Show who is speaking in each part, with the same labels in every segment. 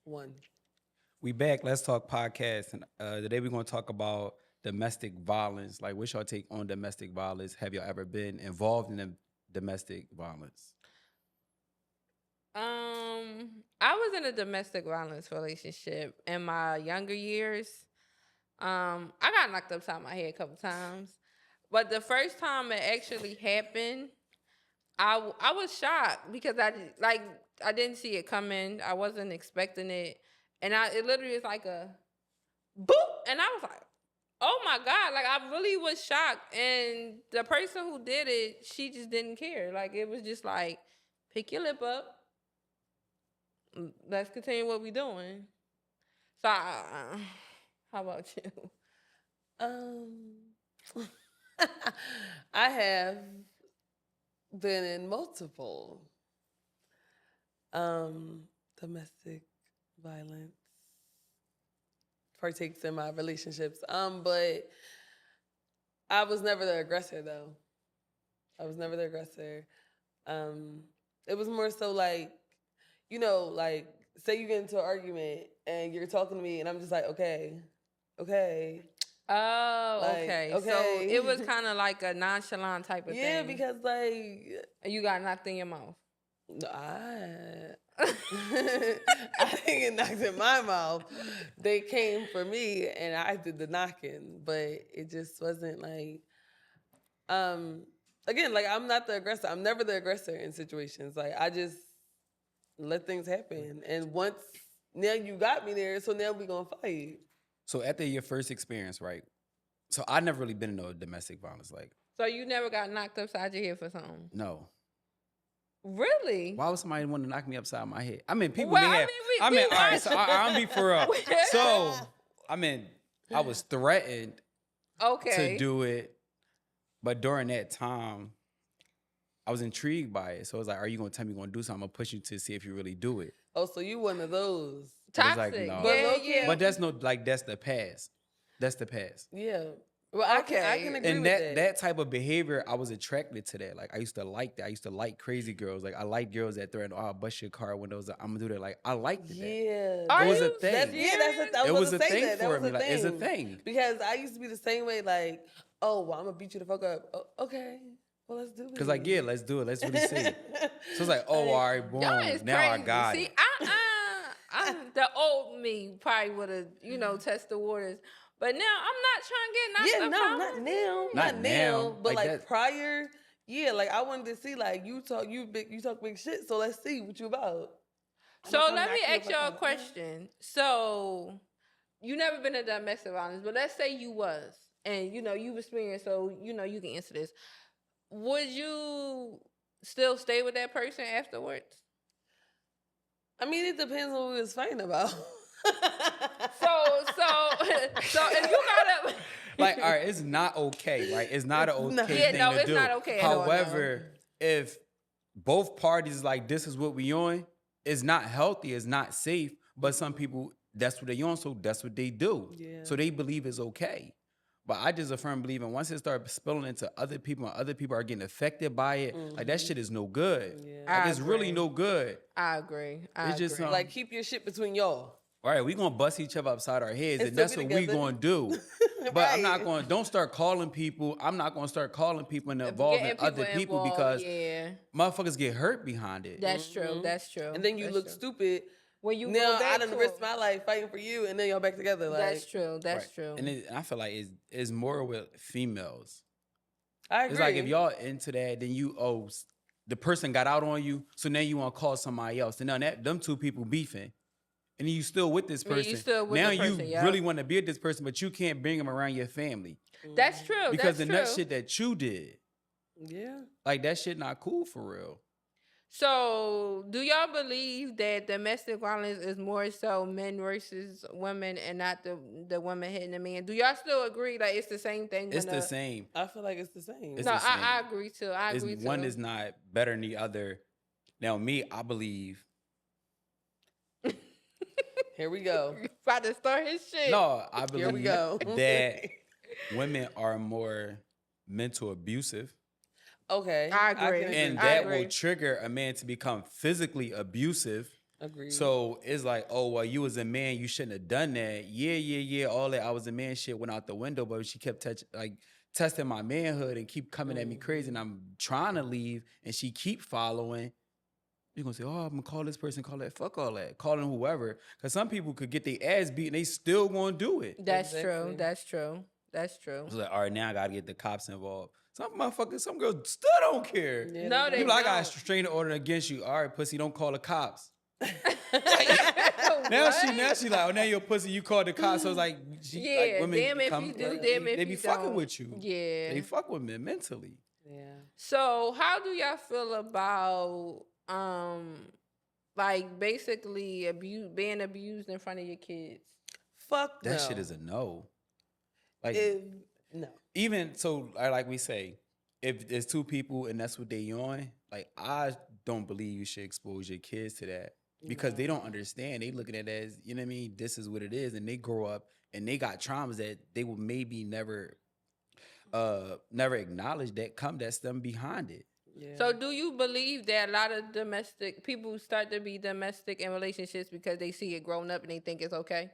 Speaker 1: One.
Speaker 2: We back. Let's talk podcast. And today we're going to talk about domestic violence. Like, what's your take on domestic violence? Have y'all ever been involved in domestic violence?
Speaker 3: I was in a domestic violence relationship in my younger years. I got knocked upside my head a couple times, but the first time it actually happened, I was shocked because I didn't see it coming. I wasn't expecting it, and it literally was like a boop, and I was like, oh my god, like I really was shocked. And the person who did it, she just didn't care. Like it was just like, pick your lip up. Let's continue what we doing. So, how about you?
Speaker 1: Um, I have been in multiple domestic violence partakes in my relationships. But I was never the aggressor though. I was never the aggressor. It was more so like, like say you get into an argument and you're talking to me and I'm just like, okay.
Speaker 3: Oh,
Speaker 1: Like,
Speaker 3: okay. So
Speaker 1: okay.
Speaker 3: it was kind of like a nonchalant type of thing.
Speaker 1: Yeah, because like
Speaker 3: You got knocked in your mouth.
Speaker 1: I didn't get knocked in my mouth. They came for me and I did the knocking, but it just wasn't like again, like I'm not the aggressor. I'm never the aggressor in situations. Like I just let things happen. And once now you got me there, so now we gonna fight.
Speaker 2: So after your first experience, right? So I never really been in no domestic violence. Like,
Speaker 3: So you never got knocked upside your head for something?
Speaker 2: no.
Speaker 3: Really?
Speaker 2: Why would somebody want to knock me upside my head? I mean, people
Speaker 3: Well,
Speaker 2: may
Speaker 3: I
Speaker 2: have.
Speaker 3: mean, we
Speaker 2: all right. So I'm be for real.
Speaker 3: Yeah.
Speaker 2: So I mean, I was threatened
Speaker 3: Okay.
Speaker 2: to do it, but during that time, I was intrigued by it. So I was like, "Are you gonna tell me you're gonna do something? I'm gonna push you to see if you really do it."
Speaker 1: Oh, so you one of those.
Speaker 2: But it's
Speaker 3: Toxic.
Speaker 2: like, no.
Speaker 1: But
Speaker 3: Yeah,
Speaker 1: low-key-
Speaker 3: yeah.
Speaker 2: But that's that's the past. That's the past.
Speaker 1: Yeah. Well, I can
Speaker 3: Okay.
Speaker 1: agree
Speaker 2: And
Speaker 1: with
Speaker 2: that type of behavior, I was attracted to that. Like I used to like that. I used to like crazy girls. Like I like girls that threaten, "Oh, I'll bust your car windows. I'm gonna do that." Like I liked that.
Speaker 1: Yeah.
Speaker 3: Are
Speaker 2: It was a
Speaker 3: you
Speaker 2: thing.
Speaker 1: That's, yeah, that's a, I
Speaker 2: It
Speaker 1: was
Speaker 2: was
Speaker 1: about
Speaker 2: a
Speaker 1: to say
Speaker 2: thing
Speaker 1: that. That
Speaker 2: for
Speaker 1: was
Speaker 2: me.
Speaker 1: a
Speaker 2: Like
Speaker 1: thing.
Speaker 2: it's a thing.
Speaker 1: Because I used to be the same way, like, oh, well, I'm gonna beat you the fuck up. Oh, okay, well, let's do it.
Speaker 2: Cause like, yeah, let's do it. Let's really see. So it's like, oh, all right, boom.
Speaker 3: Y'all is
Speaker 2: Now
Speaker 3: crazy.
Speaker 2: I got
Speaker 3: See,
Speaker 2: it.
Speaker 3: the old me probably would have, test the waters. But now I'm not trying to get
Speaker 1: Yeah,
Speaker 3: knocked
Speaker 1: no,
Speaker 3: up.
Speaker 1: not now,
Speaker 2: Not
Speaker 1: not
Speaker 2: now.
Speaker 1: now, but
Speaker 2: Like
Speaker 1: like
Speaker 2: that.
Speaker 1: prior, yeah, like I wanted to see, like you talk big shit, so let's see what you about.
Speaker 3: So
Speaker 1: I'ma come
Speaker 3: let me
Speaker 1: knock you
Speaker 3: ask
Speaker 1: the
Speaker 3: y'all a
Speaker 1: fuck out.
Speaker 3: question. So you never been in domestic violence, but let's say you was, and you experienced, so you can answer this. Would you still stay with that person afterwards?
Speaker 1: I mean, it depends on what we was fighting about.
Speaker 3: So if you got a
Speaker 2: Like, all right, it's not okay, right? It's not an
Speaker 1: No.
Speaker 2: okay
Speaker 3: Yeah,
Speaker 2: thing
Speaker 3: no,
Speaker 2: to
Speaker 3: it's
Speaker 2: do.
Speaker 3: not okay at all, no.
Speaker 2: However, if both parties like this is what we on, it's not healthy, it's not safe. But some people, that's what they on, so that's what they do.
Speaker 1: Yeah.
Speaker 2: So they believe it's okay. But I just a firm believer once it starts spilling into other people and other people are getting affected by it, like that shit is no good.
Speaker 1: Yeah.
Speaker 2: Like
Speaker 3: I
Speaker 2: it's really
Speaker 3: agree.
Speaker 2: no good.
Speaker 3: I agree. I
Speaker 2: It's just
Speaker 3: agree.
Speaker 1: Like keep your shit between y'all.
Speaker 2: All right, we gonna bust each other upside our heads,
Speaker 1: And
Speaker 2: and
Speaker 1: still
Speaker 2: that's
Speaker 1: be
Speaker 2: what we
Speaker 1: together.
Speaker 2: gonna do. But I'm not
Speaker 1: Right.
Speaker 2: going. Don't start calling people. I'm not gonna start calling people and
Speaker 3: Getting
Speaker 2: involving other people
Speaker 3: involved,
Speaker 2: because
Speaker 3: yeah,
Speaker 2: motherfuckers get hurt behind it.
Speaker 3: that's true. That's true.
Speaker 1: And then you
Speaker 3: That's
Speaker 1: look
Speaker 3: true.
Speaker 1: stupid.
Speaker 3: when you
Speaker 1: Now
Speaker 3: go back
Speaker 1: I done
Speaker 3: to
Speaker 1: risked
Speaker 3: it.
Speaker 1: my life fighting for you, and then y'all back together. Like
Speaker 3: That's true. That's
Speaker 2: Right.
Speaker 3: true.
Speaker 2: And I feel like it's more with females.
Speaker 1: I agree.
Speaker 2: It's like if y'all into that, then the person got out on you, so now you want to call somebody else, and now them two people beefing. And then you still with this
Speaker 3: Yeah, you
Speaker 2: person.
Speaker 3: still with
Speaker 2: now
Speaker 3: the person,
Speaker 2: you
Speaker 3: yeah.
Speaker 2: really want to be with this person, but you can't bring them around your family
Speaker 3: That's true.
Speaker 2: because
Speaker 3: that's
Speaker 2: the
Speaker 3: true.
Speaker 2: nut shit that you did,
Speaker 1: Yeah.
Speaker 2: like that shit not cool for real.
Speaker 3: So, do y'all believe that domestic violence is more so men versus women and not the woman hitting the man? Do y'all still agree that it's the same thing?
Speaker 2: It's the same.
Speaker 1: I feel like it's the same.
Speaker 2: It's
Speaker 3: No,
Speaker 2: the same.
Speaker 3: I agree too. I agree too.
Speaker 2: One is not better than the other. Now, me, I believe.
Speaker 1: Here we go.
Speaker 3: About to start his shit.
Speaker 2: No, I
Speaker 1: Here we
Speaker 2: believe
Speaker 1: go.
Speaker 2: that women are more mental abusive,
Speaker 1: Okay.
Speaker 3: I agree.
Speaker 1: can
Speaker 2: and
Speaker 3: I
Speaker 2: that
Speaker 3: agree.
Speaker 2: will trigger a man to become physically abusive.
Speaker 1: Agreed.
Speaker 2: So it's like, oh well, you was a man, you shouldn't have done that. Yeah. All that I was a man shit went out the window, but she kept testing my manhood and keep coming at me crazy, and I'm trying to leave, and she keep following. You're gonna say, oh, I'm gonna call this person, call that, fuck all that, calling whoever. Cause some people could get their ass beat and they still gonna do it.
Speaker 3: That's true.
Speaker 1: Exactly.
Speaker 3: That's true. That's true.
Speaker 2: It's like, all right, now I gotta get the cops involved. Some motherfuckers, some girls still don't care.
Speaker 1: Yeah,
Speaker 3: No,
Speaker 1: they
Speaker 3: they
Speaker 2: You like, I got a
Speaker 3: don't.
Speaker 2: restraining order against you. All right, pussy, don't call the cops. Now
Speaker 3: What?
Speaker 2: she like, oh, now you're a pussy, you called the cops. So it's like,
Speaker 3: Yeah,
Speaker 2: women
Speaker 3: damn if
Speaker 2: come,
Speaker 3: you do,
Speaker 2: like,
Speaker 3: damn if
Speaker 2: they be
Speaker 3: you
Speaker 2: fucking
Speaker 3: don't.
Speaker 2: with you.
Speaker 3: Yeah.
Speaker 2: They fuck with men mentally.
Speaker 1: Yeah.
Speaker 3: So how do y'all feel about like basically being abused in front of your kids?
Speaker 1: Fuck
Speaker 2: That
Speaker 1: no.
Speaker 2: shit is a no. Like,
Speaker 1: No.
Speaker 2: even so, like we say, if there's two people and that's what they on, like, I don't believe you should expose your kids to that because they don't understand. They looking at it as, you know what I mean? This is what it is. And they grow up and they got traumas that they will maybe never acknowledge that's them behind it.
Speaker 1: Yeah.
Speaker 3: So do you believe that a lot of domestic people start to be domestic in relationships because they see it grown up and they think it's okay?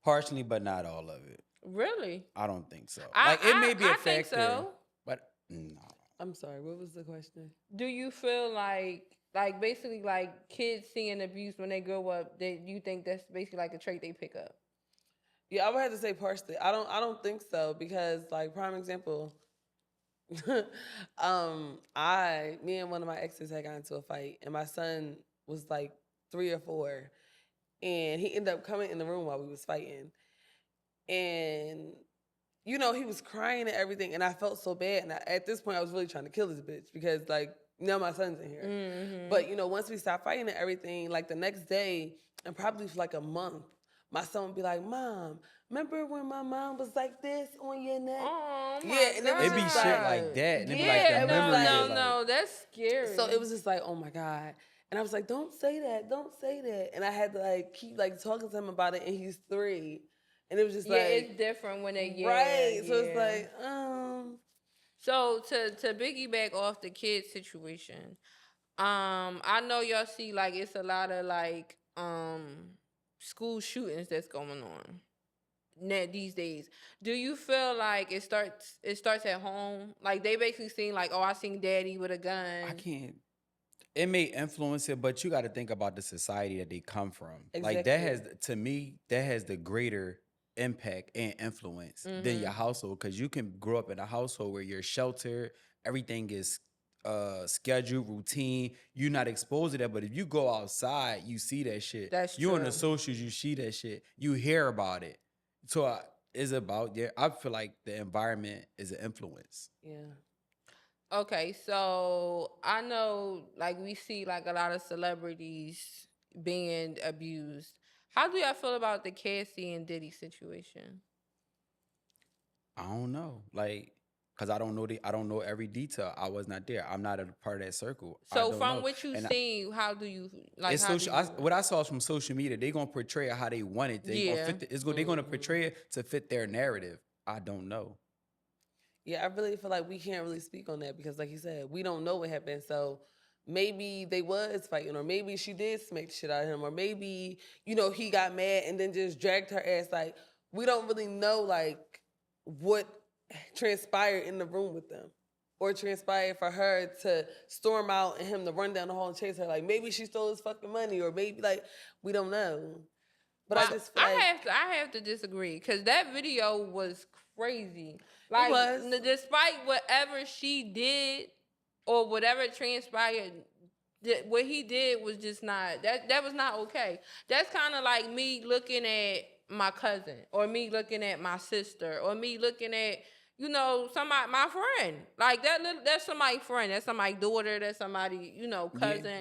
Speaker 2: Partially, but not all of it.
Speaker 3: Really?
Speaker 2: I don't think so.
Speaker 3: I
Speaker 2: It may be a
Speaker 3: I
Speaker 2: factor,
Speaker 3: think so.
Speaker 2: but no.
Speaker 1: I'm sorry. What was the question?
Speaker 3: Do you feel like basically like kids seeing abuse when they grow up, that you think that's basically like a trait they pick up?
Speaker 1: Yeah, I would have to say partially. I don't think so because, like, prime example, me and one of my exes had gotten into a fight, and my son was like 3 or 4, and he ended up coming in the room while we was fighting, and he was crying and everything, and I felt so bad, and at this point I was really trying to kill this bitch because, like, now my son's in here.
Speaker 3: Mm-hmm.
Speaker 1: But once we stopped fighting and everything, like the next day, and probably for like a month, my son would be like, "Mom, remember when my mom was like this on your neck?"
Speaker 3: Oh my
Speaker 1: Yeah, and it was
Speaker 2: It be
Speaker 1: just
Speaker 2: shit
Speaker 1: like-
Speaker 2: like that. And it be like
Speaker 3: Yeah,
Speaker 2: the
Speaker 1: no,
Speaker 2: memory is like,
Speaker 3: no, that's scary.
Speaker 1: So it was just like, oh my God. And I was like, don't say that. And I had to like keep like talking to him about it, and he's 3. And it was just
Speaker 3: yeah,
Speaker 1: like,
Speaker 3: it's different when they
Speaker 1: right. So it's
Speaker 3: yeah.
Speaker 1: like,
Speaker 3: So to piggyback off the kid situation, I know y'all see like it's a lot of like school shootings that's going on these days. Do you feel like it starts at home? Like they basically seen like, oh, I seen daddy with a gun.
Speaker 2: I can't. It may influence it, but you got to think about the society that they come from. Like to me, that has the greater impact and influence than your household, because you can grow up in a household where you're sheltered, everything is scheduled, routine. You're not exposed to that, but if you go outside, you see that shit.
Speaker 3: That's
Speaker 2: you on the
Speaker 3: true.
Speaker 2: socials, you see that shit. You hear about it. So it's about I feel like the environment is an influence.
Speaker 1: yeah.
Speaker 3: Okay, so I know like we see like a lot of celebrities being abused. How do y'all feel about the Cassie and Diddy situation?
Speaker 2: I don't know, like, cause I don't know every detail. I was not there. I'm not a part of that circle. I
Speaker 3: So
Speaker 2: don't
Speaker 3: from
Speaker 2: know.
Speaker 3: what you
Speaker 2: And
Speaker 3: seen, how do you like?
Speaker 2: it's
Speaker 3: how
Speaker 2: social.
Speaker 3: do you,
Speaker 2: What I saw from social media, they gonna portray it how they want it. They gonna fit they're gonna portray it to fit their narrative. I don't know.
Speaker 1: Yeah, I really feel like we can't really speak on that because, like you said, we don't know what happened. So maybe they was fighting, or maybe she did smack the shit out of him, or maybe, he got mad and then just dragged her ass. Like, we don't really know, like, what transpired in the room with them, or transpired for her to storm out and him to run down the hall and chase her. Like, maybe she stole his fucking money, or maybe, like, we don't know. But I just feel like
Speaker 3: I have to disagree because that video was crazy. Like,
Speaker 1: was.
Speaker 3: Despite whatever she did or whatever transpired, what he did was just not that was not okay. That's kind of like me looking at my cousin, or me looking at my sister, or me looking at somebody, my friend. Like that's somebody's friend, that's somebody's daughter, that's somebody cousin.
Speaker 2: Yeah.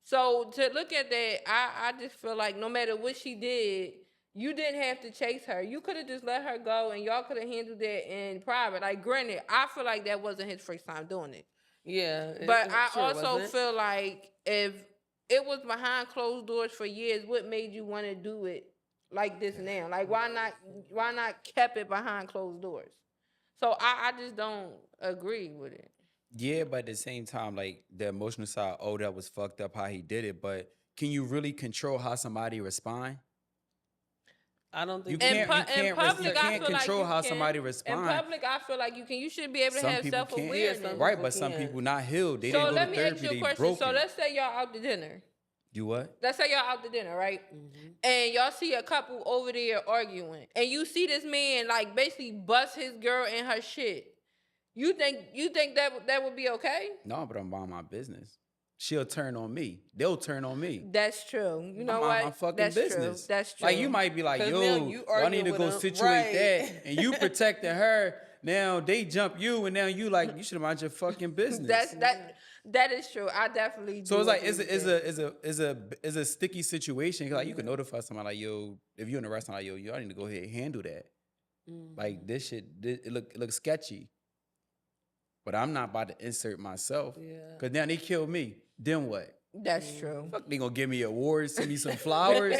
Speaker 3: So to look at that, I just feel like no matter what she did, you didn't have to chase her. You could have just let her go, and y'all could have handled that in private. Like, granted, I feel like that wasn't his first time doing it.
Speaker 1: yeah.
Speaker 3: But I
Speaker 1: sure
Speaker 3: also
Speaker 1: wasn't.
Speaker 3: feel like if it was behind closed doors for years, what made you want to do it like this now? Like, why not kept it behind closed doors? So I just don't agree with it.
Speaker 2: Yeah, but at the same time, like the emotional side, oh, that was fucked up how he did it. But can you really control how somebody respond?
Speaker 1: I don't think
Speaker 2: You
Speaker 3: In
Speaker 2: can't.
Speaker 3: pu-
Speaker 2: You
Speaker 3: in
Speaker 2: can't.
Speaker 3: public,
Speaker 2: You
Speaker 3: I
Speaker 2: can't
Speaker 3: feel like
Speaker 2: control
Speaker 3: you
Speaker 2: how
Speaker 3: can.
Speaker 2: somebody
Speaker 3: In
Speaker 2: respond.
Speaker 3: public, I feel like you can. You should be able to
Speaker 2: Some
Speaker 3: have
Speaker 2: people can't.
Speaker 3: self-awareness.
Speaker 1: Yeah, some
Speaker 2: Right,
Speaker 1: people
Speaker 2: but some
Speaker 1: can't.
Speaker 2: people not healed. They
Speaker 3: So
Speaker 2: didn't go
Speaker 3: let
Speaker 2: to
Speaker 3: me
Speaker 2: therapy.
Speaker 3: ask you a
Speaker 2: They
Speaker 3: question.
Speaker 2: broken.
Speaker 3: So let's say y'all out to dinner.
Speaker 2: You what?
Speaker 3: Let's say y'all out to dinner, right? And y'all see a couple over there arguing, and you see this man like basically bust his girl in her shit. You think that would be okay?
Speaker 2: No, but I'm about my business. She'll turn on me. They'll turn on me.
Speaker 3: That's true. You know
Speaker 2: I'm
Speaker 3: what?
Speaker 2: on my fucking
Speaker 3: That's
Speaker 2: business.
Speaker 3: true. That's true.
Speaker 2: Like you might be like,
Speaker 1: 'Cause
Speaker 2: yo,
Speaker 1: now you
Speaker 2: y'all need
Speaker 1: arguing
Speaker 2: to
Speaker 1: with
Speaker 2: go
Speaker 1: them.
Speaker 2: situate
Speaker 1: Right.
Speaker 2: that, and you protecting her. Now they jump you, and now you like you should mind your fucking business.
Speaker 3: That is true. I definitely.
Speaker 2: So
Speaker 3: do
Speaker 2: it's like
Speaker 3: agree with that.
Speaker 2: it's a sticky situation. Like you can notify somebody like, yo, if you're in a restaurant, like, yo, y'all need to go ahead and handle that. Like this shit, it looks sketchy. But I'm not about to insert myself.
Speaker 1: Yeah.
Speaker 2: Cause now they kill me. Then what?
Speaker 3: That's true.
Speaker 2: Fuck, they gonna give me awards, send me some flowers.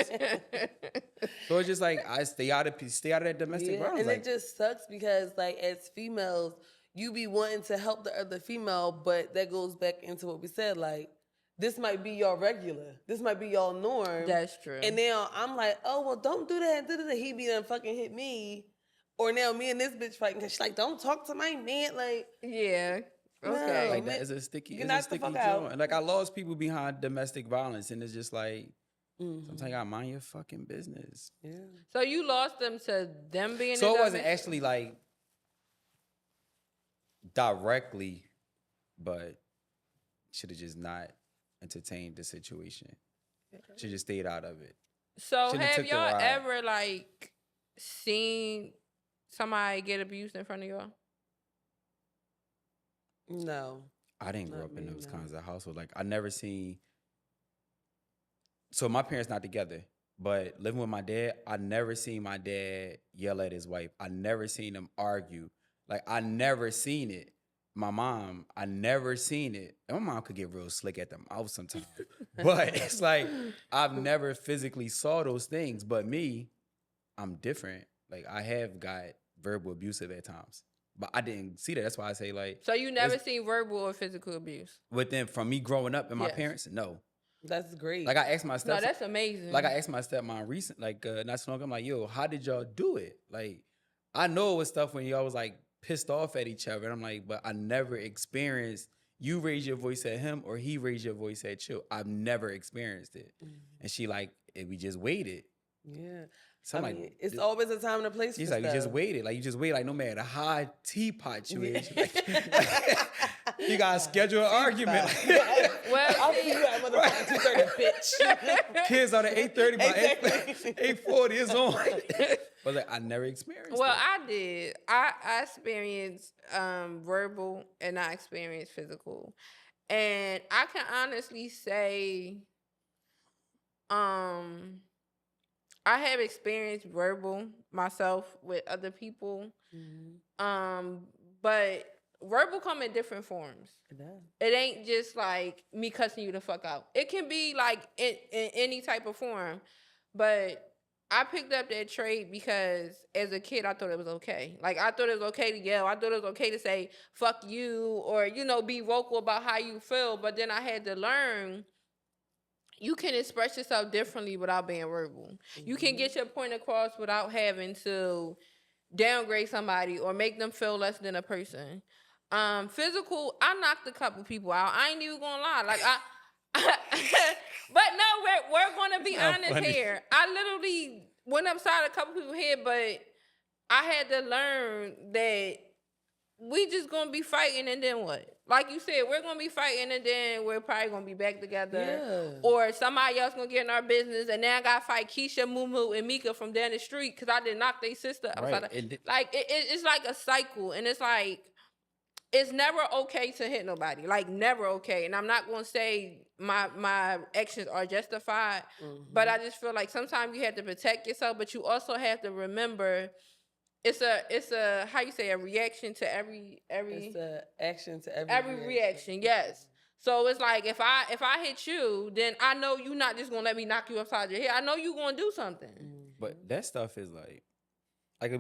Speaker 2: So it's just like I stay out of that domestic violence.
Speaker 1: And
Speaker 2: Like,
Speaker 1: it just sucks because like as females, you be wanting to help the other female, but that goes back into what we said, like this might be your regular. This might be your norm.
Speaker 3: That's true.
Speaker 1: And now I'm like, oh well, don't do that. He be done fucking hit me. Or now me and this bitch fighting because she's like, don't talk to my man. Like,
Speaker 3: Yeah.
Speaker 1: No.
Speaker 3: Okay.
Speaker 2: like
Speaker 1: man,
Speaker 2: that is a sticky,
Speaker 1: you
Speaker 2: it's a
Speaker 1: knock the
Speaker 2: sticky
Speaker 1: fuck
Speaker 2: joint.
Speaker 1: out.
Speaker 2: And like I lost people behind domestic violence, and it's just like sometimes I gotta mind your fucking business.
Speaker 1: yeah.
Speaker 3: So you lost them to them being.
Speaker 2: So
Speaker 3: in
Speaker 2: it wasn't
Speaker 3: domestic-
Speaker 2: actually like directly, but should have just not entertained the situation. Should just stayed out of it.
Speaker 3: So
Speaker 2: Shouldn't have
Speaker 3: have
Speaker 2: took the
Speaker 3: y'all
Speaker 2: ride.
Speaker 3: ever like seen somebody get abused in front of y'all?
Speaker 1: No.
Speaker 2: I didn't grow
Speaker 1: Not
Speaker 2: up in
Speaker 1: me,
Speaker 2: those
Speaker 1: no.
Speaker 2: kinds of households. Like I never seen. So my parents not together, but living with my dad, I never seen my dad yell at his wife. I never seen them argue. Like I never seen it. My mom, I never seen it. And my mom could get real slick at the mouth sometimes. But it's like I've never physically saw those things. But me, I'm different. Like I have got verbal abusive at times. But I didn't see that. That's why I say like
Speaker 3: So you never seen verbal or physical abuse?
Speaker 2: within from me growing up and my
Speaker 3: Yes.
Speaker 2: parents, no.
Speaker 1: That's great.
Speaker 2: Like I asked my
Speaker 3: No,
Speaker 2: step,
Speaker 3: that's amazing.
Speaker 2: like I asked my stepmom recent, like not so long ago, I'm like, yo, how did y'all do it? Like I know it was stuff when y'all was like pissed off at each other. And I'm like, but I never experienced you raise your voice at him or he raise your voice at you. I've never experienced it. And she like, we just waited.
Speaker 1: yeah.
Speaker 2: So I'm
Speaker 1: I mean,
Speaker 2: like,
Speaker 1: it's always a time and a place
Speaker 2: she's
Speaker 1: for
Speaker 2: like, you
Speaker 1: stuff.
Speaker 2: just waited. Like you just wait. Like no matter how high teapot you is, like, you gotta schedule an argument.
Speaker 3: well,
Speaker 1: I'll see you at motherfucking 2:30, bitch.
Speaker 2: Kids on at 8:30 by
Speaker 1: Exactly.
Speaker 2: 8:40 is on. But like I never experienced
Speaker 3: well,
Speaker 2: it.
Speaker 3: I did. I experienced verbal and I experienced physical, and I can honestly say, I have experienced verbal myself with other people, but verbal come in different forms.
Speaker 1: It does.
Speaker 3: It ain't just like me cussing you the fuck out. It can be like in any type of form. But I picked up that trait because as a kid, I thought it was okay. Like, I thought it was okay to yell. I thought it was okay to say, fuck you, or, you know, be vocal about how you feel. But then I had to learn you can express yourself differently without being verbal. You can get your point across without having to downgrade somebody or make them feel less than a person. Physical, I knocked a couple people out. I ain't even gonna lie. Like but no, we're gonna be
Speaker 2: How
Speaker 3: honest
Speaker 2: funny.
Speaker 3: here. I literally went upside a couple people head, but I had to learn that we just gonna be fighting and then what? Like you said, we're gonna be fighting and then we're probably gonna be back together.
Speaker 1: Yeah.
Speaker 3: Or somebody else gonna get in our business and then I gotta fight Keisha, Mumu, and Mika from down the street because I did knock their sister upside.
Speaker 2: Right. And
Speaker 3: Like it's like a cycle, and it's like it's never okay to hit nobody. Like never okay. And I'm not gonna say my actions are justified, but I just feel like sometimes you have to protect yourself, but you also have to remember it's a how you say a reaction to every
Speaker 1: It's the action to
Speaker 3: every reaction. Yes. So it's like if I hit you, then I know you're not just gonna let me knock you upside your head. I know you're gonna do something.
Speaker 2: But that stuff is like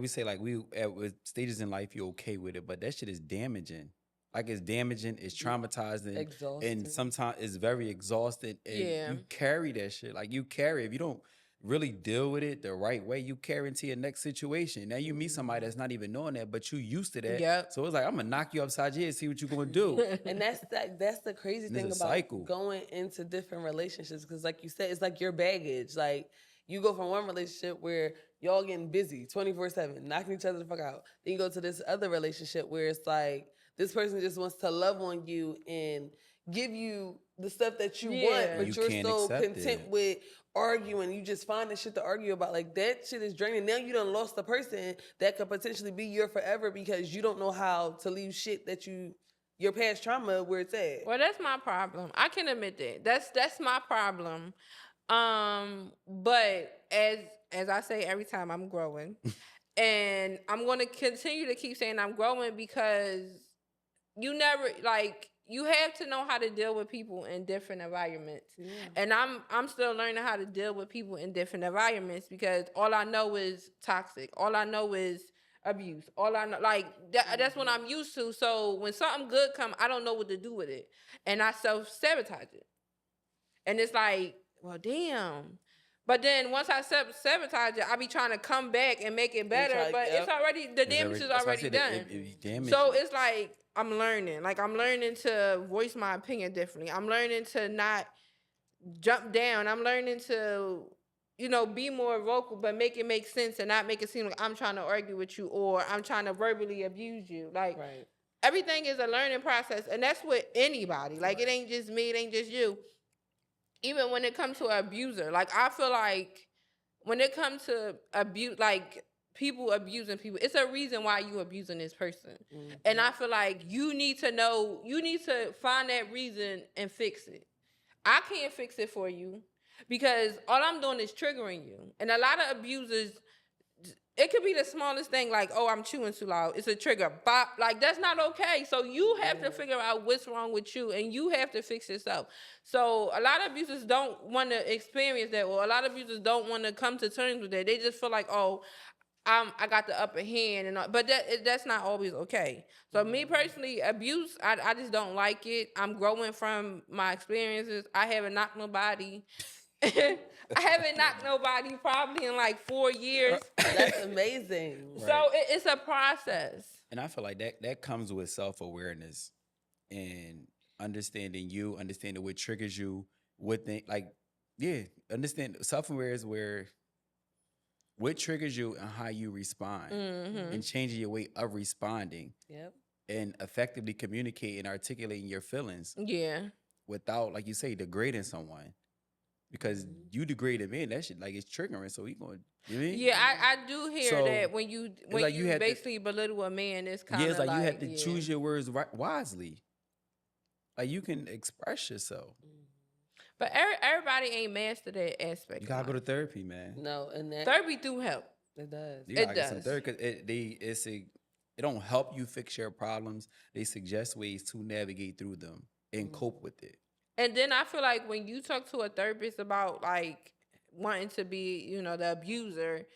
Speaker 2: we say, like we at with stages in life, you're okay with it, but that shit is damaging. Like it's damaging, it's traumatizing,
Speaker 1: Exhausting.
Speaker 2: and sometimes it's very exhausting. And
Speaker 3: Yeah.
Speaker 2: you carry that shit. Like you carry, if you don't really deal with it the right way, you carry into your next situation. Now you meet somebody that's not even knowing that, but you used to that.
Speaker 3: Yep.
Speaker 2: So it's like, I'm gonna knock you upside your head, see what you're gonna do.
Speaker 1: And that's the crazy
Speaker 2: And it's
Speaker 1: thing
Speaker 2: a
Speaker 1: about
Speaker 2: cycle.
Speaker 1: going into different relationships, because like you said, it's like your baggage. Like you go from one relationship where y'all getting busy 24/7, knocking each other the fuck out. Then you go to this other relationship where it's like this person just wants to love on you and give you the stuff that you want,
Speaker 3: Yeah.
Speaker 1: but
Speaker 2: You
Speaker 1: you're
Speaker 2: can't
Speaker 1: so
Speaker 2: accept
Speaker 1: content
Speaker 2: it.
Speaker 1: with arguing. You just finding shit to argue about. Like that shit is draining. Now you done lost the person that could potentially be your forever because you don't know how to leave shit that your past trauma where it's at.
Speaker 3: Well, that's my problem. I can admit that. That's my problem. But as I say every time, I'm growing. And I'm gonna continue to keep saying I'm growing because you never like you have to know how to deal with people in different environments. And I'm still learning how to deal with people in different environments because all I know is toxic. All I know is abuse. All I know that's what I'm used to. So when something good come, I don't know what to do with it. And I self-sabotage it. And it's like, well, damn. But then once I sabotage it, I be trying to come back and make it better. But it's already the damage is
Speaker 2: That's why I
Speaker 3: already
Speaker 2: said
Speaker 3: done.
Speaker 2: it damaged
Speaker 3: So
Speaker 2: you.
Speaker 3: it's like I'm learning. Like I'm learning to voice my opinion differently. I'm learning to not jump down. I'm learning to, be more vocal, but make it make sense and not make it seem like I'm trying to argue with you or I'm trying to verbally abuse you. Like
Speaker 1: Right.
Speaker 3: everything is a learning process, and that's with anybody. Like it ain't just me. It ain't just you. Even when it comes to an abuser, like I feel like when it comes to abuse, like people abusing people, it's a reason why you abusing this person. And I feel like you need to find that reason and fix it. I can't fix it for you because all I'm doing is triggering you. And a lot of abusers, it could be the smallest thing, like, oh, I'm chewing too loud. It's a trigger. Bop. Like, that's not okay. So you have to figure out what's wrong with you, and you have to fix yourself. So a lot of abusers don't want to experience that, or a lot of abusers don't want to come to terms with that. They just feel like, oh, I got the upper hand, and all, but that's not always okay. So me personally, abuse, I just don't like it. I'm growing from my experiences. I haven't knocked nobody. I haven't knocked nobody probably in like 4 years.
Speaker 1: That's amazing.
Speaker 3: So it's a process.
Speaker 2: And I feel like that comes with self-awareness and understanding what triggers you, understand self-awareness where what triggers you and how you respond and changing your way of responding.
Speaker 1: Yep.
Speaker 2: And effectively communicating and articulating your feelings
Speaker 3: Yeah.
Speaker 2: without, like you say, degrading someone. Because you degrade a man, that shit like it's triggering. So you going, you know what I mean?
Speaker 3: Yeah, I do hear
Speaker 2: So,
Speaker 3: that when you
Speaker 2: like you had to-
Speaker 3: basically belittle a man, it's kind of
Speaker 2: it's like you have to
Speaker 3: yeah.
Speaker 2: choose your words wisely. Like you can express yourself.
Speaker 3: But everybody ain't mastered that aspect.
Speaker 2: You gotta go to therapy, man.
Speaker 1: No, and that
Speaker 3: Therapy do help.
Speaker 1: it does.
Speaker 2: You gotta
Speaker 3: It
Speaker 2: get some
Speaker 3: does.
Speaker 2: therapy 'cause it don't help you fix your problems. They suggest ways to navigate through them and cope with it.
Speaker 3: And then I feel like when you talk to a therapist about like wanting to be, the abuser,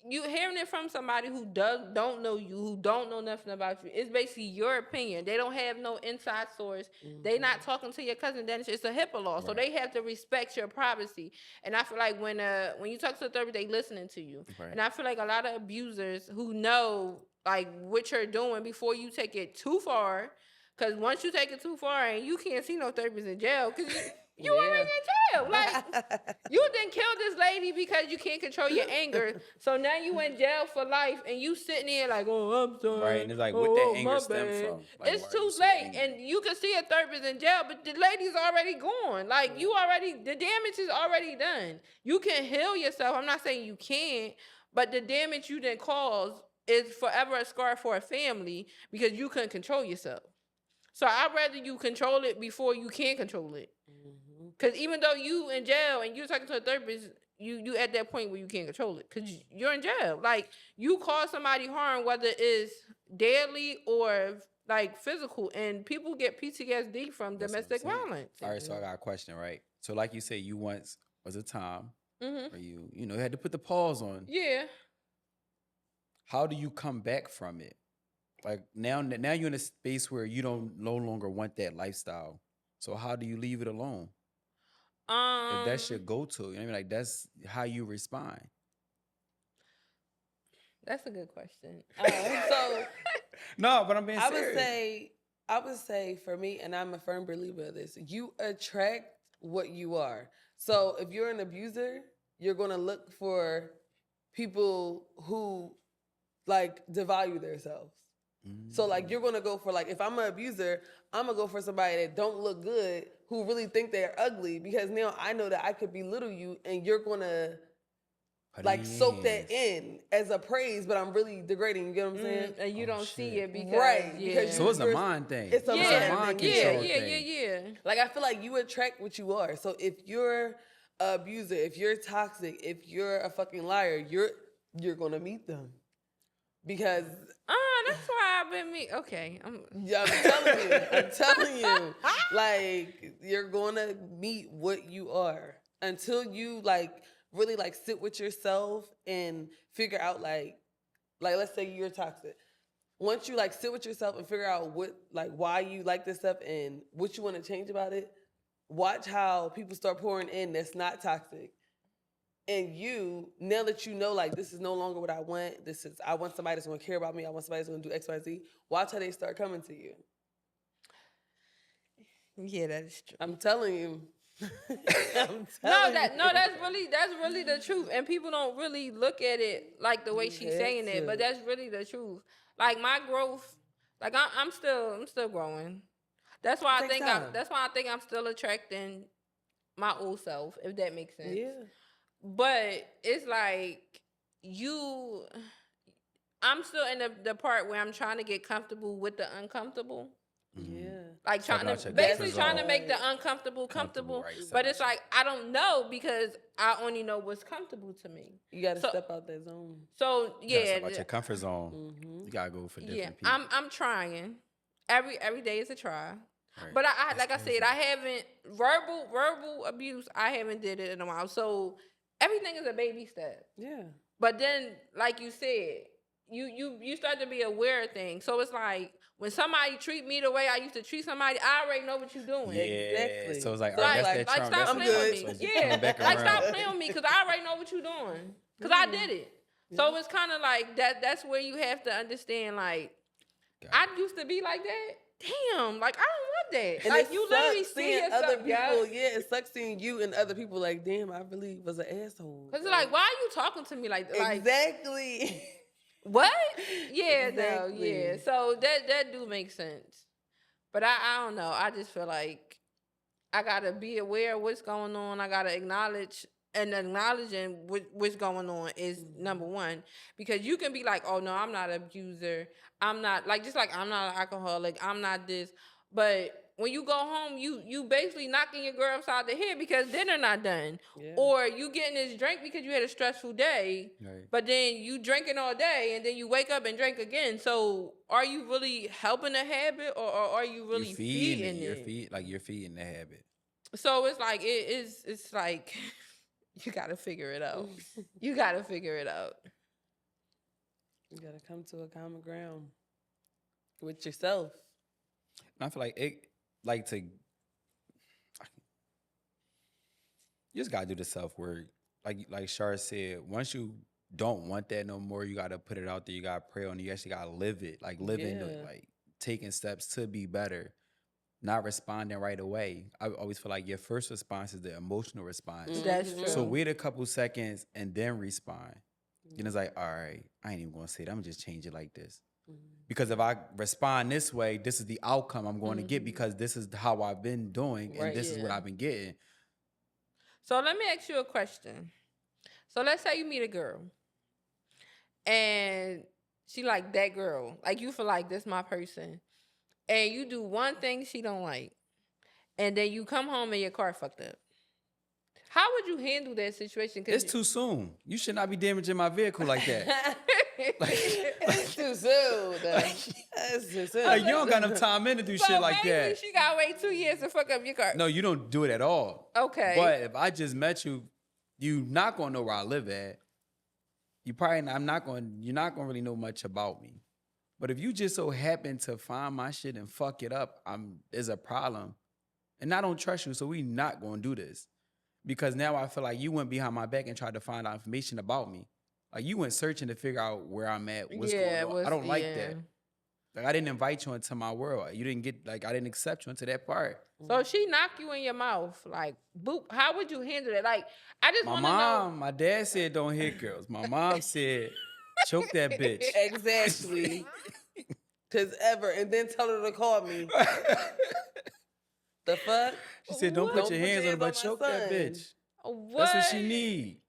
Speaker 3: you hearing it from somebody who don't know you, who don't know nothing about you. It's basically your opinion. They don't have no inside source. They not talking to your cousin Dennis. It's a HIPAA law, so they have to respect your privacy. And I feel like when you talk to a therapist, they listening to you.
Speaker 2: Right.
Speaker 3: And I feel like a lot of abusers who know like what you're doing before you take it too far. Because once you take it too far, and you can't see no therapist in jail, because you already in jail. Like, you didn't kill this lady because you can't control your anger. So now you in jail for life, and you sitting there like, oh, I'm sorry.
Speaker 2: Right, and it's like, what that anger
Speaker 3: my
Speaker 2: stem
Speaker 3: bad.
Speaker 2: from? Like,
Speaker 3: It's
Speaker 2: why are
Speaker 3: too
Speaker 2: you so
Speaker 3: late,
Speaker 2: angry?
Speaker 3: and you can see a therapist in jail, but the lady's already gone. Like, the damage is already done. You can heal yourself. I'm not saying you can't, but the damage you didn't cause is forever a scar for a family because you couldn't control yourself. So I'd rather you control it before you can control it. Because even though you in jail and you're talking to a therapist, you at that point where you can't control it because you're in jail. Like, you cause somebody harm, whether it's deadly or like physical, and people get PTSD from
Speaker 2: That's what I'm
Speaker 3: domestic
Speaker 2: saying.
Speaker 3: violence.
Speaker 2: All right, so I got a question, right? So like you say, you once was a time
Speaker 3: Mm-hmm.
Speaker 2: where you had to put the pause on.
Speaker 3: Yeah.
Speaker 2: How do you come back from it? Like now you're in a space where you don't no longer want that lifestyle. So how do you leave it alone? If that's your go-to, you know what I mean? Like that's how you respond.
Speaker 3: That's a good question.
Speaker 1: So
Speaker 2: No, but I'm being
Speaker 1: I
Speaker 2: serious.
Speaker 1: would say for me, and I'm a firm believer of this, you attract what you are. So if you're an abuser, you're gonna look for people who like devalue themselves. So like you're gonna go for like if I'm an abuser, I'm gonna go for somebody that don't look good, who really think they're ugly, because now I know that I could belittle you and you're gonna
Speaker 2: Put
Speaker 1: like
Speaker 2: it in
Speaker 1: soak
Speaker 2: your
Speaker 1: that
Speaker 2: hands.
Speaker 1: in as a praise, but I'm really degrading. You get what I'm saying?
Speaker 3: And you
Speaker 2: Oh,
Speaker 3: don't see
Speaker 2: shit.
Speaker 3: it because
Speaker 1: Right,
Speaker 3: yeah.
Speaker 1: because
Speaker 2: So it's a
Speaker 1: you're-
Speaker 2: mind thing.
Speaker 1: it's a
Speaker 2: It's
Speaker 1: mind
Speaker 2: a mind
Speaker 1: thing,
Speaker 2: control
Speaker 3: yeah.
Speaker 2: thing.
Speaker 1: Like I feel like you attract what you are. So if you're a abuser, if you're toxic, if you're a fucking liar, you're gonna meet them. Because
Speaker 3: That's why I've been me. Okay,
Speaker 1: yeah, I'm telling you, like you're gonna meet what you are until you like really like sit with yourself and figure out like let's say you're toxic. Once you like sit with yourself and figure out what like why you like this stuff and what you want to change about it, watch how people start pouring in that's not toxic. And you, now that you know, like this is no longer what I want. I want somebody that's gonna care about me. I want somebody that's gonna do X, Y, Z. Watch how they start coming to you.
Speaker 3: yeah, that is true.
Speaker 1: I'm telling you. I'm
Speaker 3: No,
Speaker 1: telling
Speaker 3: that's really the truth, and people don't really look at it like the way
Speaker 1: You
Speaker 3: she's
Speaker 1: had
Speaker 3: saying it, but
Speaker 1: to.
Speaker 3: that's really the truth. Like my growth, like I'm still growing. That's why
Speaker 1: It takes time.
Speaker 3: that's why I think I'm still attracting my old self, if that makes sense.
Speaker 1: Yeah.
Speaker 3: But it's like you, I'm still in the part where I'm trying to get comfortable with the uncomfortable.
Speaker 1: Yeah.
Speaker 3: Like
Speaker 2: Stepping
Speaker 3: trying
Speaker 2: out
Speaker 3: to
Speaker 2: your
Speaker 3: basically
Speaker 2: comfort
Speaker 3: trying to
Speaker 2: zone.
Speaker 3: make the uncomfortable comfortable.
Speaker 2: right, step
Speaker 3: But
Speaker 2: out
Speaker 3: it's
Speaker 2: your-
Speaker 3: like I don't know because I only know what's comfortable to me.
Speaker 1: You gotta
Speaker 3: So-
Speaker 1: step out that zone.
Speaker 3: So
Speaker 2: You gotta
Speaker 3: yeah,
Speaker 2: step out your comfort zone. You gotta go for different
Speaker 3: yeah.
Speaker 2: people.
Speaker 3: I'm trying. Every day is a try.
Speaker 2: Right.
Speaker 3: But I
Speaker 2: That's
Speaker 3: like I
Speaker 2: crazy.
Speaker 3: said, I haven't verbal abuse. I haven't did it in a while. So everything is a baby step.
Speaker 1: Yeah.
Speaker 3: But then, like you said, you start to be aware of things. So it's like when somebody treat me the way I used to treat somebody, I already know what you're doing.
Speaker 2: Yeah.
Speaker 1: Exactly.
Speaker 2: So it's like,
Speaker 3: So
Speaker 2: all right,
Speaker 3: like,
Speaker 2: that's that
Speaker 3: like
Speaker 2: Trump.
Speaker 3: stop
Speaker 2: That's
Speaker 1: I'm
Speaker 3: playing
Speaker 1: good.
Speaker 3: with
Speaker 2: So
Speaker 3: me.
Speaker 2: you
Speaker 3: Yeah,
Speaker 2: come back
Speaker 3: like stop
Speaker 2: around.
Speaker 3: playing with me because I already know what you're doing because I did it. So it's kind of like that. That's where you have to understand. Like
Speaker 2: Got
Speaker 3: I used to be like that. Damn, like I don't want that.
Speaker 1: And
Speaker 3: like
Speaker 1: it
Speaker 3: you literally
Speaker 1: sucks
Speaker 3: see
Speaker 1: seeing
Speaker 3: yourself,
Speaker 1: other people.
Speaker 3: yeah.
Speaker 1: Yeah, it sucks seeing you and other people like, damn, I really was an asshole.
Speaker 3: Cause it's like, why are you talking to me like
Speaker 1: Exactly.
Speaker 3: what? Yeah,
Speaker 1: Exactly.
Speaker 3: yeah. So that do make sense. But I don't know. I just feel like I gotta be aware of what's going on. I gotta acknowledge and acknowledging what's going on is number one. Because you can be like, oh no, I'm not an abuser. I'm not like just like I'm not an alcoholic. I'm not this. But when you go home, you basically knocking your girl upside the head because dinner not done.
Speaker 1: Yeah.
Speaker 3: Or you getting this drink because you had a stressful day.
Speaker 2: Right.
Speaker 3: But then you drinking all day and then you wake up and drink again. So are you really helping the habit or are you really
Speaker 2: You
Speaker 3: feeding
Speaker 2: it.
Speaker 3: it?
Speaker 2: You're feeding the habit.
Speaker 3: So it's like it's like you gotta figure it out. You gotta figure it out.
Speaker 1: You gotta come to a common ground with yourself.
Speaker 2: And I feel like it, like to, you just gotta do the self work. Like Shar said, once you don't want that no more, you gotta put it out there. You gotta pray on it. You actually gotta live it. Like living it,
Speaker 1: Yeah.
Speaker 2: like taking steps to be better. Not responding right away. I always feel like your first response is the emotional response.
Speaker 3: That's true.
Speaker 2: So wait a couple seconds and then respond. Then it's like, all right, I ain't even gonna say that. I'm gonna just change it like this. Because if I respond this way, this is the outcome I'm going to get because this is how I've been doing and
Speaker 1: Right,
Speaker 2: this is what
Speaker 3: yeah.
Speaker 2: I've been getting.
Speaker 3: So let me ask you a question. So let's say you meet a girl and she like that girl. Like you feel like this my person. And you do one thing she don't like. And then you come home and your car fucked up. How would you handle that situation?
Speaker 2: It's too soon. You should not be damaging my vehicle like that.
Speaker 1: It's too soon. It's too soon.
Speaker 2: Like you don't got enough time in to do shit like
Speaker 3: maybe
Speaker 2: that.
Speaker 3: she gotta wait 2 years to fuck up your car.
Speaker 2: No, you don't do it at all.
Speaker 3: Okay.
Speaker 2: But if I just met you, you not gonna know where I live at. You're not gonna really know much about me. But if you just so happen to find my shit and fuck it up, there's a problem. And I don't trust you, so we not gonna do this. Because now I feel like you went behind my back and tried to find out information about me. Like you went searching to figure out where I'm at, what's going on. I don't like that. Like I didn't invite you into my world. You didn't get I didn't accept you into that part.
Speaker 3: So she knocked you in your mouth, like boop. How would you handle it? Like I just want to know.
Speaker 2: My dad said don't hit girls. My mom said choke that bitch.
Speaker 1: Exactly. Cause and then tell her to call me. The fuck?
Speaker 2: She said don't put your hands on her, but choke that bitch.
Speaker 3: What?
Speaker 2: That's what she need.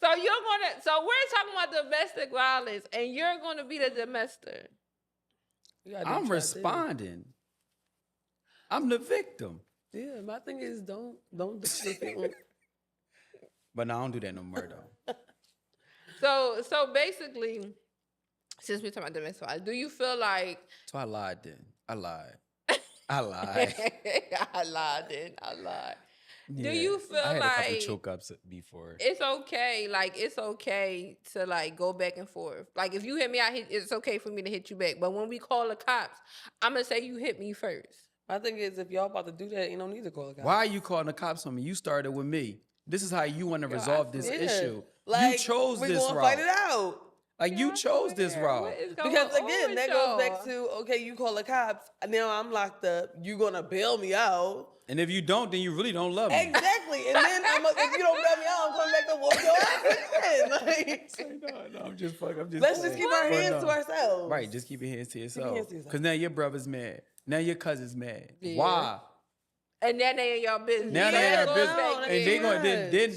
Speaker 3: So so we're talking about domestic violence, and you're gonna be the domestic.
Speaker 2: I'm responding. I'm the victim.
Speaker 1: Yeah, my thing is don't do it.
Speaker 2: But no, I don't do that no more though.
Speaker 3: So basically, since we're talking about domestic violence, do you feel like?
Speaker 2: So I lied then. I lied.
Speaker 3: I lied.
Speaker 2: Yeah,
Speaker 3: do you feel
Speaker 2: I had
Speaker 3: like
Speaker 2: a couple choke ups before?
Speaker 3: It's okay, it's okay to go back and forth. Like if you hit me, it's okay for me to hit you back. But when we call the cops, I'm gonna say you hit me first.
Speaker 1: My thing is, if y'all about to do that, you don't need to call the cops.
Speaker 2: Why are you calling the cops on me? You started with me. This is how you want to resolve this issue.
Speaker 1: Like,
Speaker 2: you chose this route.
Speaker 1: We're gonna fight it out.
Speaker 2: Like you chose this route.
Speaker 1: Because again, that goes back to, okay, you call the cops, now I'm locked up, you gonna bail me out.
Speaker 2: And if you don't, then you really don't love me.
Speaker 1: Exactly. And then if you don't bail me out, I'm coming back to whoop your ass again. Like,
Speaker 2: no, I'm just fucking.
Speaker 1: Let's just keep our hands to ourselves.
Speaker 2: Right, just keep your hands to yourself. Because now your brother's mad. Now your cousin's mad.
Speaker 3: Yeah.
Speaker 2: Why?
Speaker 3: And then they in your business.
Speaker 2: Now they in your business. And they gonna then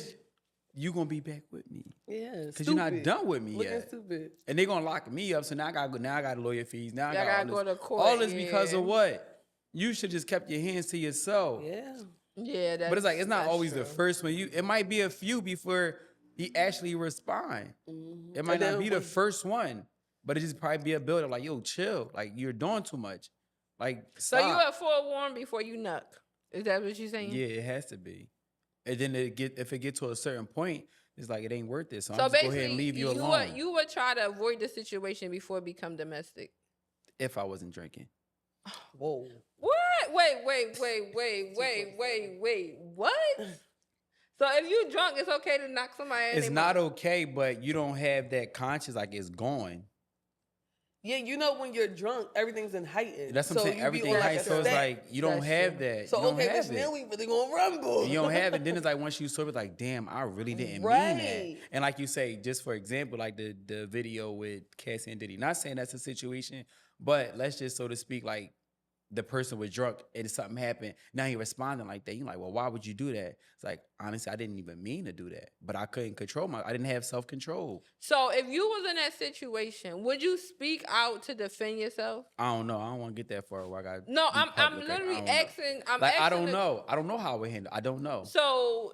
Speaker 2: you gonna be back with me.
Speaker 1: Yeah,
Speaker 2: because you're not done with me
Speaker 1: Looking
Speaker 2: yet.
Speaker 1: Stupid.
Speaker 2: And they gonna lock me up. So now I got lawyer fees. Now I
Speaker 3: gotta go to court.
Speaker 2: All this because of what? You should just kept your hands to yourself.
Speaker 1: Yeah.
Speaker 3: Yeah.
Speaker 2: But it's it's not always the first one. It might be a few before he actually respond. Mm-hmm. It might not be the first one, but it just probably be a build up. Like, yo, chill. Like you're doing too much. Like stop.
Speaker 3: So you are forewarned before you knock. Is that what you're saying?
Speaker 2: Yeah, it has to be. And then if it get to a certain point, it's like it ain't worth it. So I'm just
Speaker 3: basically,
Speaker 2: go ahead and leave you alone.
Speaker 3: You would try to avoid the situation before it become domestic.
Speaker 2: If I wasn't drinking.
Speaker 1: Whoa.
Speaker 3: What? Wait. What? So if you drunk, it's okay to knock somebody out?
Speaker 2: It's not okay, but you don't have that conscience like it's going.
Speaker 1: Yeah, you know when you're drunk, everything's in heightened.
Speaker 2: That's what I'm saying. Everything heightened. So it's like you don't have that.
Speaker 1: So okay, bitch, now we really gonna rumble.
Speaker 2: You don't have it. Then it's like once you sober, it's like, damn, I really didn't mean that. And like you say, just for example, like the video with Cassie and Diddy. Not saying that's the situation, but let's just so to speak, like the person was drunk and something happened. Now he responding like that. You're like, well, why would you do that? It's like, honestly, I didn't even mean to do that, but I couldn't control I didn't have self-control.
Speaker 3: So if you was in that situation, would you speak out to defend yourself?
Speaker 2: I don't know. I don't want to get that far where I got.
Speaker 3: No, I'm literally asking.
Speaker 2: I don't know. I don't know how I would handle. I don't know.
Speaker 3: So,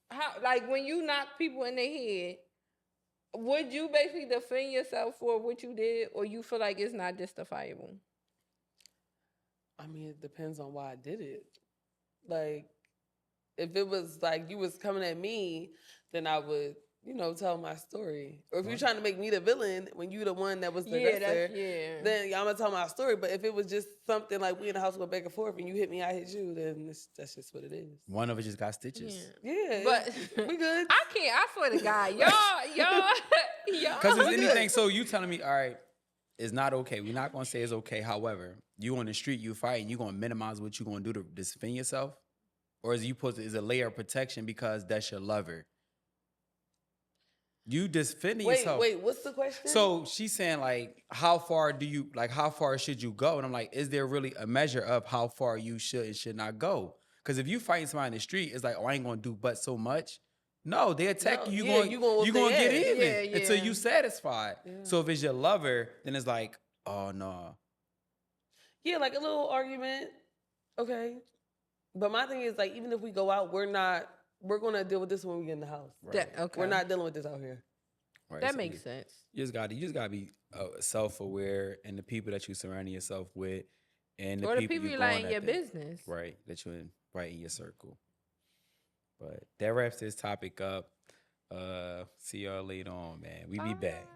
Speaker 3: how when you knock people in their head, would you basically defend yourself for what you did, or you feel like it's not justifiable?
Speaker 1: I mean, it depends on why I did it. Like, if it was like you was coming at me, then I would, tell my story. Or if you're trying to make me the villain when you the one that was the aggressor, then I'm gonna tell my story. But if it was just something like we in the house going back and forth and you hit me, I hit you, then that's just what it is.
Speaker 2: One of us just got stitches.
Speaker 1: Yeah,
Speaker 3: but
Speaker 1: we good.
Speaker 3: I can't. I swear to God, y'all.
Speaker 2: Because it's anything. So you telling me, all right, it's not okay. We're not gonna say it's okay. However, you on the street, you fighting, you gonna minimize what you gonna do to defend yourself, or is is a layer of protection because that's your lover? You defending yourself.
Speaker 1: Wait, what's the question?
Speaker 2: So she's saying like, how far should you go? And I'm like, is there really a measure of how far you should and should not go? Because if you fighting somebody in the street, it's like, oh, I ain't gonna do but so much. No, they attack you. You gonna get even until you satisfied. Yeah. So if it's your lover, then it's like, oh no.
Speaker 1: Yeah, like a little argument. Okay. But my thing is like, even if we go out, we're gonna deal with this when we get in the house.
Speaker 2: Right.
Speaker 1: We're not dealing with this out here.
Speaker 3: Right. That makes sense.
Speaker 2: You just gotta be self-aware, and the people that you surrounding yourself with, and
Speaker 3: the people you like in your business,
Speaker 2: right? That you're right in your circle. But that wraps this topic up. See y'all later on, man. We be back.